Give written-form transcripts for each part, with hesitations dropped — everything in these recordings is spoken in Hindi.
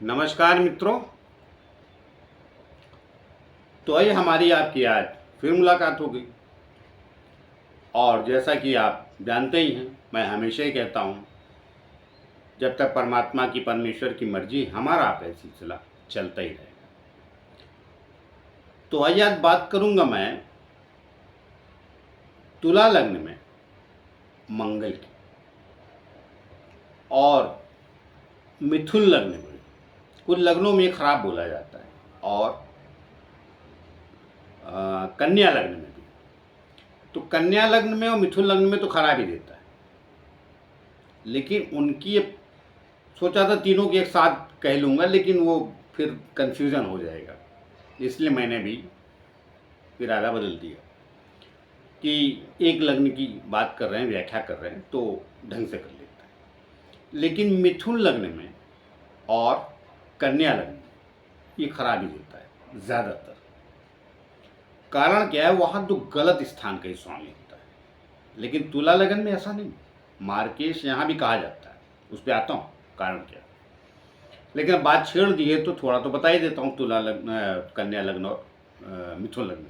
नमस्कार मित्रों। तो आइए हमारी आपकी आज फिर मुलाकात हो गई। और जैसा कि आप जानते ही हैं, मैं हमेशा ही कहता हूँ, जब तक परमात्मा की परमेश्वर की मर्जी, हमारा आपका सिलसिला चलता ही रहेगा। तो आइए आज बात करूँगा मैं तुला लग्न में मंगल की और मिथुन लग्न में। कुछ लग्नों में खराब बोला जाता है और कन्या लग्न में भी। तो कन्या लग्न में और मिथुन लग्न में तो खराब ही देता है, लेकिन उनकी सोचा था तीनों के एक साथ कह लूँगा, लेकिन वो फिर कंफ्यूजन हो जाएगा, इसलिए मैंने भी इरादा बदल दिया कि एक लग्न की बात कर रहे हैं, व्याख्या कर रहे हैं तो ढंग से कर लेते हैं। लेकिन मिथुन लग्न में और कन्या लग्न में ये खराबी देता है ज़्यादातर। कारण क्या है, वहाँ तो गलत स्थान का ही स्वामी होता है, लेकिन तुला लग्न में ऐसा नहीं। मार्केश यहाँ भी कहा जाता है, उस पर आता हूँ कारण क्या। लेकिन अब बात छेड़ दी है तो थोड़ा तो बता ही देता हूँ तुला लग्न, कन्या लग्न और मिथुन लग्न।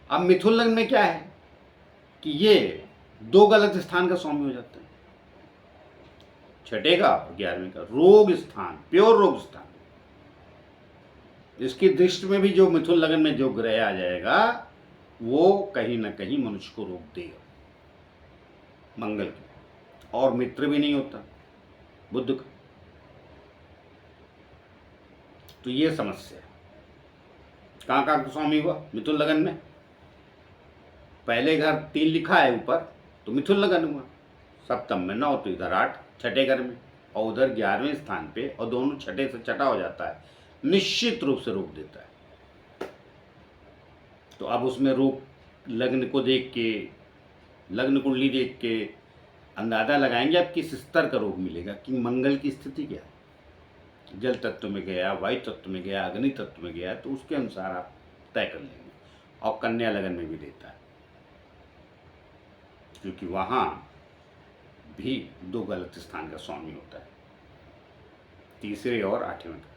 अब मिथुन लग्न में क्या है कि ये दो गलत स्थान का स्वामी हो जाता है, छठे का और 11वें का। रोग स्थान, प्योर रोग स्थान। इसकी दृष्टि में भी जो मिथुन लग्न में जो ग्रह आ जाएगा वो कहीं ना कहीं मनुष्य को रोक देगा, मंगल की। और मित्र भी नहीं होता बुध का, तो ये समस्या है। कहाँ कहाँ स्वामी हुआ मिथुन लगन में? पहले घर 3 लिखा है ऊपर, तो मिथुन लगन हुआ। सप्तम में 9 तो इधर 8 छठे घर में, और उधर 11वें स्थान पे, और दोनों छठे से छठा हो जाता है, निश्चित रूप से रोक देता है। तो अब उसमें रोक लग्न को देख के, लग्न कुंडली देख के अंदाजा लगाएंगे अब किस स्तर का रोग मिलेगा, कि मंगल की स्थिति क्या है। जल तत्व में गया, वायु तत्व में गया, अग्नि तत्व में गया, तो उसके अनुसार आप तय कर लेंगे। और कन्या लगन में भी देता है, क्योंकि वहाँ भी दो गलत स्थान का स्वामी होता है, तीसरे और 8वें का।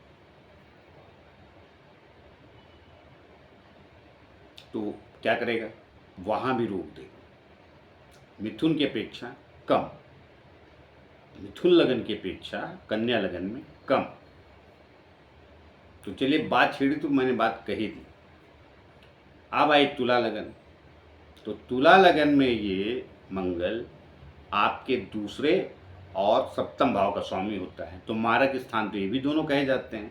तो क्या करेगा, वहाँ भी रोक देगा। मिथुन की अपेक्षा कम, मिथुन लगन की अपेक्षा कन्या लगन में कम। तो चलिए बात छेड़ी तो मैंने बात कही थी। अब आई तुला लगन। तो तुला लगन में ये मंगल आपके दूसरे और सप्तम भाव का स्वामी होता है, तो मारक स्थान तो ये भी दोनों कहे जाते हैं।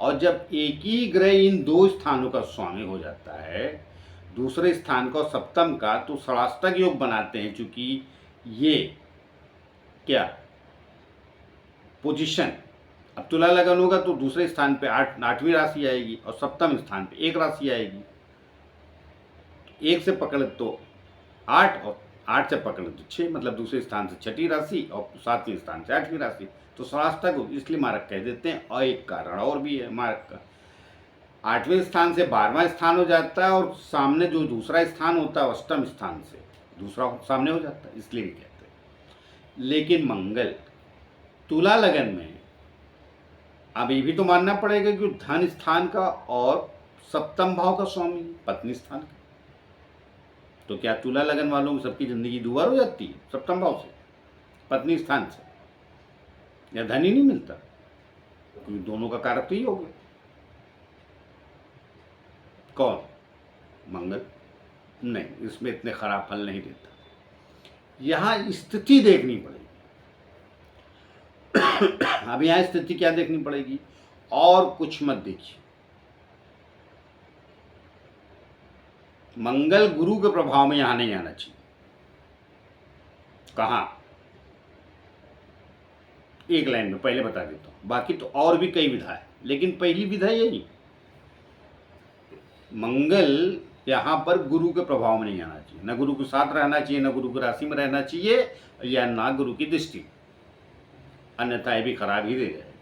और जब एक ही ग्रह इन दो स्थानों का स्वामी हो जाता है, दूसरे स्थान का और सप्तम का, तो षडाष्टक योग बनाते हैं। चूंकि ये क्या पोजीशन, अब तुला लगन होगा तो दूसरे स्थान पे 8वीं राशि आएगी और सप्तम स्थान पे 1 राशि आएगी। 1 से पकड़े तो 8 और 8 से पकड़े तो 6, मतलब दूसरे स्थान से छठी राशि और 7वें स्थान से 8वीं राशि। तो षडाष्टक इसलिए मारक कह देते हैं। और एक कारण और भी है मारक का, 8वें स्थान से 12वां स्थान हो जाता है, और सामने जो दूसरा स्थान होता है अष्टम स्थान से दूसरा सामने हो जाता है, इसलिए भी कहते हैं। लेकिन मंगल तुला लगन में, अब ये भी तो मानना पड़ेगा कि धन स्थान का और सप्तम भाव का स्वामी, पत्नी स्थान का। तो क्या तुला लगन वालों की सबकी जिंदगी दुबार हो जाती है सप्तम भाव से, पत्नी स्थान से, या धन ही नहीं मिलता? क्योंकि दोनों का कारक तो ही हो गया। कौन? मंगल। नहीं, इसमें इतने खराब फल नहीं देता। यहां स्थिति देखनी पड़ेगी। अब यहां स्थिति क्या देखनी पड़ेगी, और कुछ मत देखिए। मंगल गुरु के प्रभाव में यहां नहीं आना चाहिए। कहां? एक लाइन में पहले बता देता हूं, बाकी तो और भी कई विधा है, लेकिन पहली विधा यही, मंगल यहां पर गुरु के प्रभाव में नहीं आना चाहिए। न गुरु के साथ रहना चाहिए, न गुरु की राशि में रहना चाहिए, या ना गुरु की दृष्टि, अन्यथा भी खराब ही दे जाए।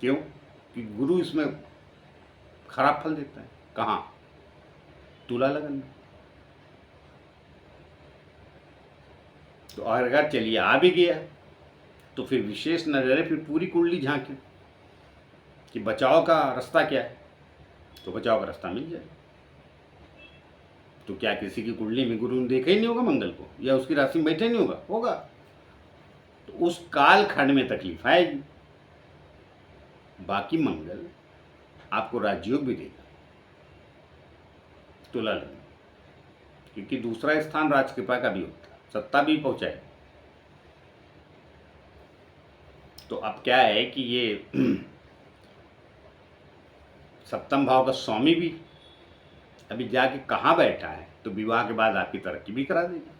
क्यों? कि गुरु इसमें खराब फल देता है। कहां? तुला लगन में। तो अगर चलिए आ भी गया तो फिर विशेष नजरें फिर पूरी कुंडली झांके कि बचाव का रास्ता क्या है, तो बचाव का रास्ता मिल जाए। तो क्या किसी की कुंडली में गुरु ने देखा ही नहीं होगा मंगल को, या उसकी राशि में बैठे नहीं होगा? होगा। तो उस काल खंड में तकलीफ आएगी। बाकी मंगल आपको राजयोग भी देगा तुला लग्न, क्योंकि दूसरा स्थान राजकृपा का भी होता है, सत्ता भी पहुंचाए। तो अब क्या है कि ये सप्तम भाव का स्वामी भी अभी जाके कहाँ बैठा है, तो विवाह के बाद आपकी तरक्की भी करा देगा।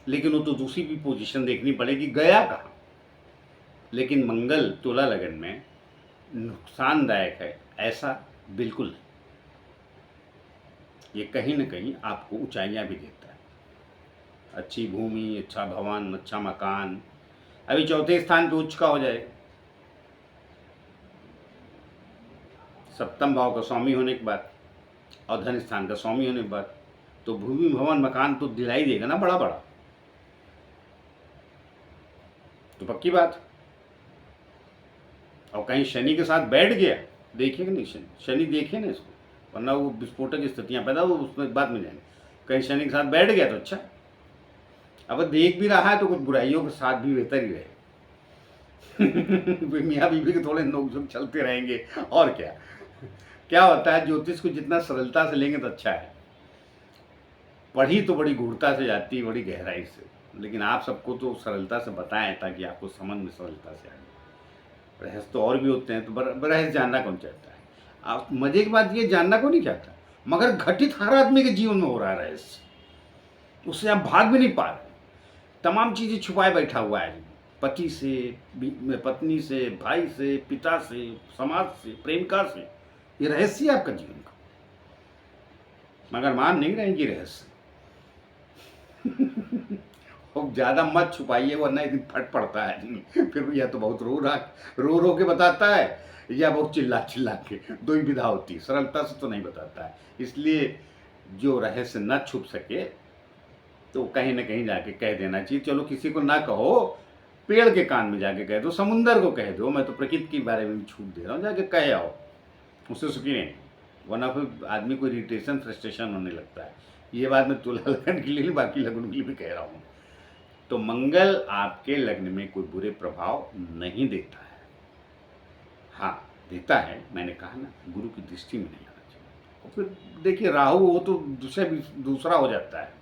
लेकिन वो तो दूसरी भी पोजीशन देखनी पड़ेगी, गया कहाँ। लेकिन मंगल तुला लगन में नुकसानदायक है ऐसा बिल्कुल नहीं। ये कहीं न कहीं आपको ऊंचाइयां भी देता है, अच्छी भूमि, अच्छा भवन, अच्छा मकान। अभी चौथे स्थान पे उच्च का हो जाएगा, सप्तम भाव का स्वामी होने के बाद और धन स्थान का स्वामी होने के बाद, तो भूमि भवन मकान तो दिलाई देगा ना बड़ा बड़ा, तो पक्की बात। और कहीं शनि के साथ बैठ गया, देखिए कि नहीं शनि देखिए ना इसको, वरना वो विस्फोटक स्थितियां पैदा वो उसमें बाद में जाएंगे। कहीं शनि के साथ बैठ गया तो अच्छा, अब देख भी रहा है तो कुछ बुराइयों के साथ भी बेहतर ही रहे। मियाँ बीवी के थोड़े नोक-झोंक चलते रहेंगे और क्या। क्या होता है, ज्योतिष को जितना सरलता से लेंगे तो अच्छा है। पढ़ी तो बड़ी गूढ़ता से जाती है, बड़ी गहराई से, लेकिन आप सबको तो सरलता से बताएं ताकि आपको समझ में सरलता से आए। रहस्य तो और भी होते हैं, तो रहस्य जानना कौन चाहता है? आप मजे की बात ये जानना कौन नहीं चाहता, मगर घटित हर आदमी के जीवन में हो रहा है रहस्य, उससे आप भाग भी नहीं पा रहे। तमाम चीज़ें छुपाए बैठा हुआ है, पति से, पत्नी से, भाई से, पिता से, समाज से, प्रेमिका से। ये रहस्य है आपका जीवन का, मगर मान नहीं रहे कि रहस्य। और ज़्यादा मत छुपाइए, वरना एक दिन फट पड़ता है। फिर या तो बहुत रो के बताता है, या बहुत चिल्ला चिल्ला के, दो ही विधा होती है, सरलता से तो नहीं बताता है। इसलिए जो रहस्य न छुप सके तो कहीं ना कहीं जाके कह देना चाहिए। चलो किसी को ना कहो, पेड़ के कान में जाके कह दो, समुंदर को कह दो, मैं तो प्रकृति के बारे में भी छूट दे रहा हूँ, जाके कह आओ, उससे सुखी नहीं। वरना फिर आदमी को इरिटेशन फ्रस्ट्रेशन होने लगता है। ये बात मैं तुला लगन के लिए, बाकी लगन के लिए भी कह रहा हूँ। तो मंगल आपके लग्न में कोई बुरे प्रभाव नहीं देता है। हाँ देता है, मैंने कहा ना, गुरु की दृष्टि में नहीं आना चाहिए। और फिर देखिए राहु, वो तो दूसरा हो जाता है।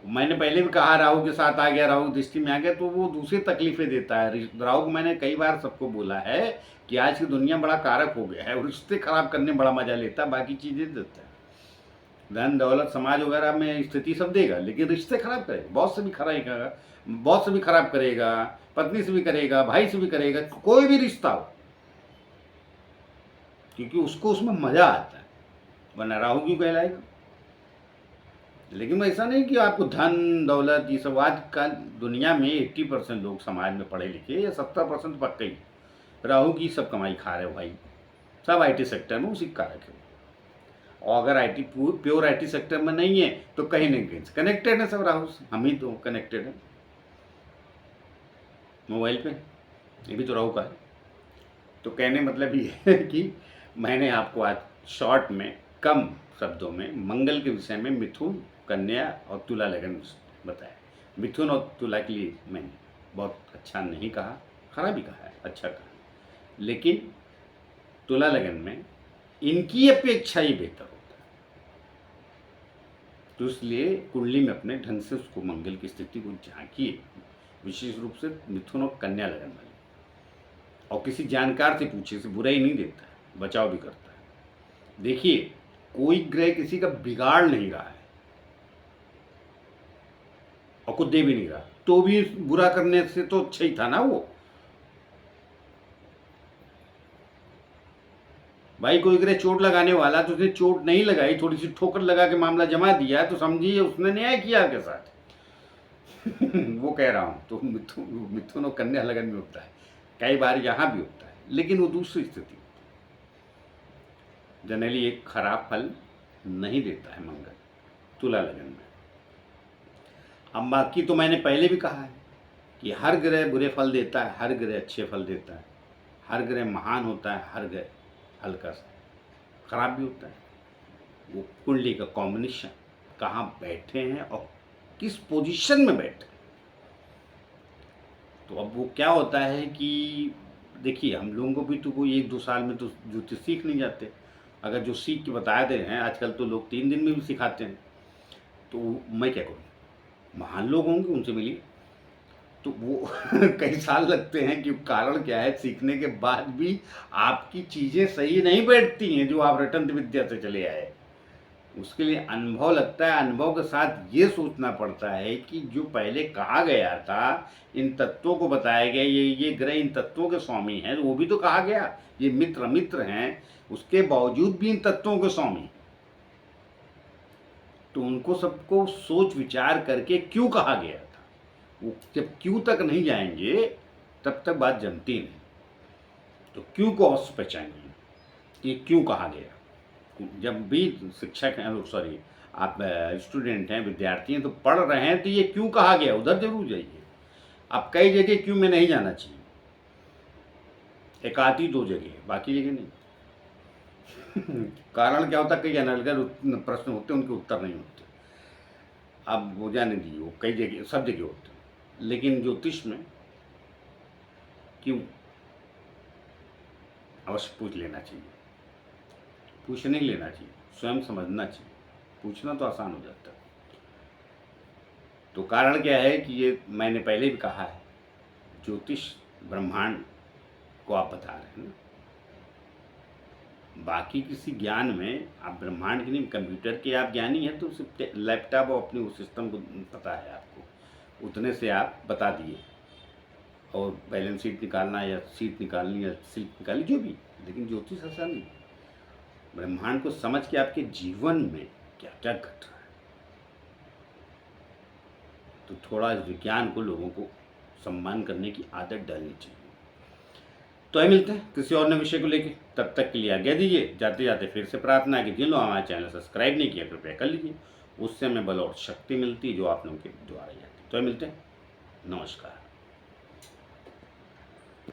मैंने पहले भी कहा, राहु के साथ आ गया, राहु दृष्टि में आ गया, तो वो दूसरी तकलीफें देता है। राहु को मैंने कई बार सबको बोला है कि आज की दुनिया बड़ा कारक हो गया है, रिश्ते खराब करने में बड़ा मजा लेता है, बाकी चीज़ें देता है, धन दौलत समाज वगैरह में स्थिति सब देगा, लेकिन रिश्ते खराब करेगा। बॉस से भी खराब करेगा, पत्नी से भी करेगा, भाई से भी करेगा, कोई भी रिश्ता हो, क्योंकि उसको उसमें मजा आता है, वरना राहु क्यों कहलाएगा। लेकिन ऐसा नहीं कि आपको धन दौलत ये सब, आज कल दुनिया में 80% लोग समाज में पढ़े लिखे, या 70% पक्के ही राहु की सब कमाई खा रहे हो भाई, सब IT सेक्टर में उसी का कारक है। और अगर प्योर IT सेक्टर में नहीं है तो कहीं नहीं कहीं कनेक्टेड है सब राहु से, हम ही तो कनेक्टेड है मोबाइल पे, ये भी तो राहु का है। तो कहने मतलब ये है कि मैंने आपको आज शॉर्ट में कम शब्दों में मंगल के विषय में मिथुन, कन्या और तुला लगन बताया। मिथुन और तुला के लिए मैंने बहुत अच्छा नहीं कहा, खराब भी कहा है, अच्छा कहा, लेकिन तुला लगन में इनकी अपेक्षा ही बेहतर होता है। तो इसलिए कुंडली में अपने ढंग से उसको मंगल की स्थिति को झांकिए, विशेष रूप से मिथुन और कन्या लगन वाले, और किसी जानकार से पूछिए, से बुराई नहीं देता है, बचाव भी करता है। देखिए कोई ग्रह किसी का बिगाड़ नहीं रहा है और कुछ दे भी नहीं रहा, तो भी बुरा करने से तो अच्छा ही था ना वो। भाई कोई ग्रह चोट लगाने वाला, तो उसने चोट नहीं लगाई, थोड़ी सी ठोकर लगा के मामला जमा दिया, तो समझिए उसने न्याय किया के साथ। वो कह रहा हूं, तो मिथुन और कन्या लगन में होता है, कई बार यहां भी होता है, लेकिन वो दूसरी स्थिति, जनरली एक खराब फल नहीं देता है मंगल तुला लगन में। अब बाकी तो मैंने पहले भी कहा है कि हर ग्रह बुरे फल देता है, हर ग्रह अच्छे फल देता है, हर ग्रह महान होता है, हर ग्रह हल्का सा खराब भी होता है। वो कुंडली का कॉम्बिनेशन, कहाँ बैठे हैं और किस पोजीशन में बैठे हैं। तो अब वो क्या होता है कि देखिए, हम लोगों को भी तो कोई 1-2 साल में तो ज्योतिष सीख नहीं जाते। अगर जो सीख के बता दे रहे हैं, आजकल तो लोग 3 दिन में भी सिखाते हैं, तो मैं क्या करूँ। महान लोग होंगे, उनसे मिलिए। तो वो कई साल लगते हैं कि कारण क्या है, सीखने के बाद भी आपकी चीज़ें सही नहीं बैठती हैं जो आप रटंत विद्या से चले आए। उसके लिए अनुभव लगता है। अनुभव के साथ ये सोचना पड़ता है कि जो पहले कहा गया था, इन तत्वों को बताया गया, ये ग्रह इन तत्वों के स्वामी हैं, वो भी तो कहा गया, ये मित्र मित्र हैं, उसके बावजूद भी इन तत्वों के स्वामी। तो उनको सबको सोच विचार करके क्यों कहा गया था, वो जब क्यों तक नहीं जाएंगे तब तक बात जमती नहीं। तो क्यों को अवश्य पहचानिए कि क्यों कहा गया। जब भी शिक्षक हैं, सॉरी आप स्टूडेंट हैं, विद्यार्थी हैं, तो पढ़ रहे हैं, तो ये क्यों कहा गया उधर जरूर जाइए। अब कई जगह क्यों में नहीं जाना चाहिए, एक आधी 2 जगह, बाकी जगह नहीं। कारण क्या होता है, कई एनालिटिकल प्रश्न होते हैं, उनके उत्तर नहीं होते। अब वो जाने दीजिए, वो कई जगह सब जगह होते हैं, लेकिन ज्योतिष में क्यों अवश्य पूछ लेना चाहिए। पूछ नहीं लेना चाहिए, स्वयं समझना चाहिए। पूछना तो आसान हो जाता है। तो कारण क्या है कि ये मैंने पहले भी कहा है, ज्योतिष ब्रह्मांड को आप बता रहे हैं ना। बाकी किसी ज्ञान में आप ब्रह्मांड के नहीं, कंप्यूटर के आप ज्ञानी हैं, तो सिर्फ लैपटॉप और अपने उस सिस्टम को पता है आपको, उतने से आप बता दिए। और बैलेंस शीट निकालना या सीट निकालनी या सिल्क निकालनी, जो भी, लेकिन ज्योतिष ऐसा नहीं। ब्रह्मांड को समझ के आपके जीवन में क्या क्या घट रहा है, तो थोड़ा इस विज्ञान को लोगों को सम्मान करने की आदत डालनी चाहिए। तो आइए मिलते हैं किसी और नए विषय को लेकर, तब तक के लिए आज्ञा दीजिए। जाते जाते फिर से प्रार्थना है कि जिन लोगों हमारे चैनल सब्सक्राइब नहीं किया, कृपया कर लीजिए, उससे हमें बल और शक्ति मिलती है जो आप लोगों के द्वारा जाती है। तो मिलते हैं, नमस्कार।